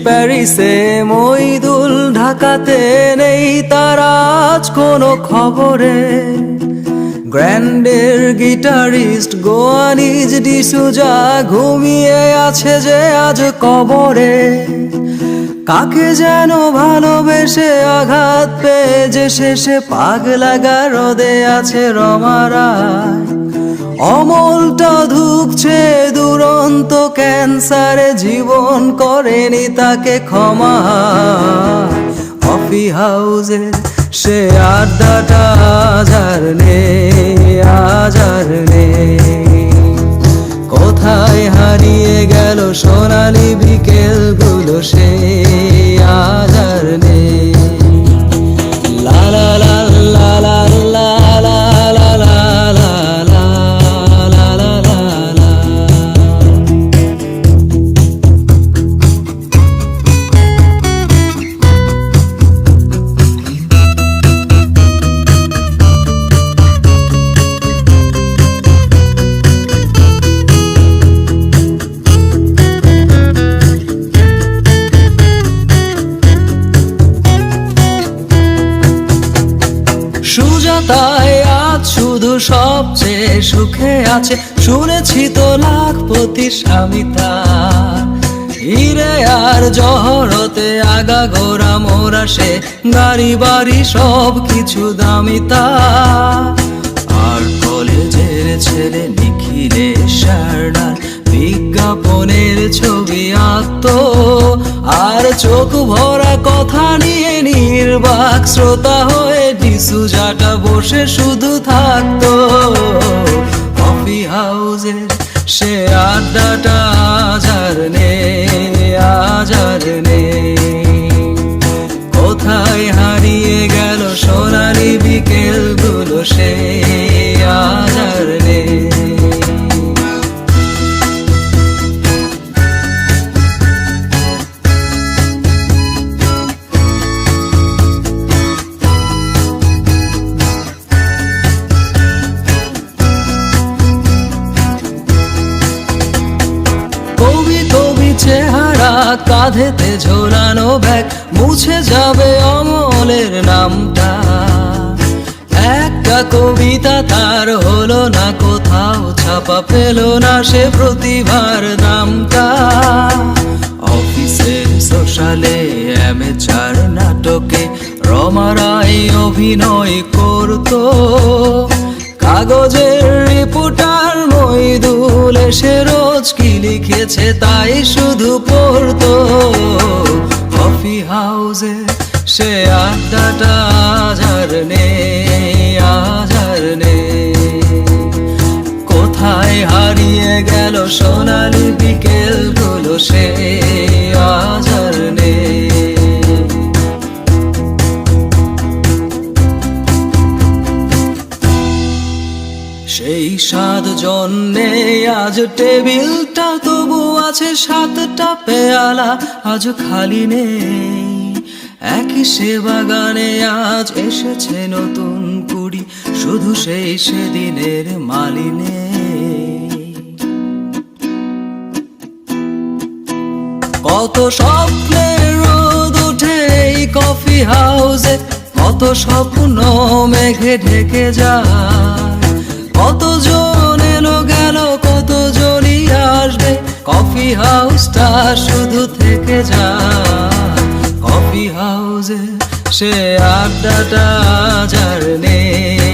প্যারিসে, মইদুল ঢাকাতে, নেই তার আজ কোনো খবরে। গ্র্যান্ডের গিটারিস্ট গোয়ানিজ ডিসুজা ঘুমিয়ে আছে যে আজ কবরে। কাকে যেন ভালোবেসে আঘাত পেয়ে যে শেষে পাগলা গারদে আছে রমারায়। অমলটা ধুকছে দুরন্ত ক্যান্সারে, জীবন করেনি তাকে ক্ষমা। কফি হাউসে সে আড্ডাটা আজ আর নেই, আজ আর নেই। কোথায় হারিয়ে গেল সোনালি বিকেলগুলো, সে আজ আর নেই। লা লা লা লা লা লা লা লা লা লা লা লা লা লা লা। সুজাতায় আজ শুধু সবচেয়ে সুখে আছে, শুনেছি তো লাখপতি স্বামী তার। হিরে আর জহরতে আগা গোরা মোরা, সে গাড়ি বাড়ি সব কিছু দামি তার। আর কলেজের ছেলে নিখিলের শার্ডার বিজ্ঞাপনের ছবি আঁকতো, আর চোখ ভরা কথা নিয়ে নির্বাক শ্রোতা হয়ে ডিসুজাটা বসে শুধু থাকতো। কফি হাউসে সে আড্ডাটা আজ আর নেই, আজ আর নেই। কোথায় হারিয়ে গেল সোনালি বিকেলগুলো, সে আজ আর নেই। কবি কবি চেহারা, কাঁধেতে ঝোলানো ব্যাগ, মুছে যাবে অমলের নামটা। একটা কবিতা তার হলো না কোথাও ছাপা, পেল না সে প্রতিভার দামটা। অফিসের সোশ্যালে অ্যামেচার নাটকে রমারাই অভিনয় করতো, কাগজের রিপোর্টার মইদুল এসে রোজ কি লিখেছে তাই শুধু পড়তো। কফি হাউসে সে আড্ডাটা আজ আর নেই, আজ আর নেই। কোথায় হারিয়ে গেল সোনালি বিকেলগুলো, সে আজ আর নেই। সেই 7 জন নেই আজ টেবিলটা, তবু আছে 7টা পেয়ালা আজ খালি নেই। একই সে বাগানে আজ এসেছে নতুন কুড়ি, শুধু সেই সেদিনের মালি নেই। কত স্বপ্নের রোদ উঠে এই কফি হাউসে, কত স্বপ্ন মেঘে ঢেকে যায়। কতজন এলো গেল, কতজনই আসবে, কফি হাউসটা শুধু থেকে যায়। কফি হাউসে সে আড্ডাটা আজ আর নেই।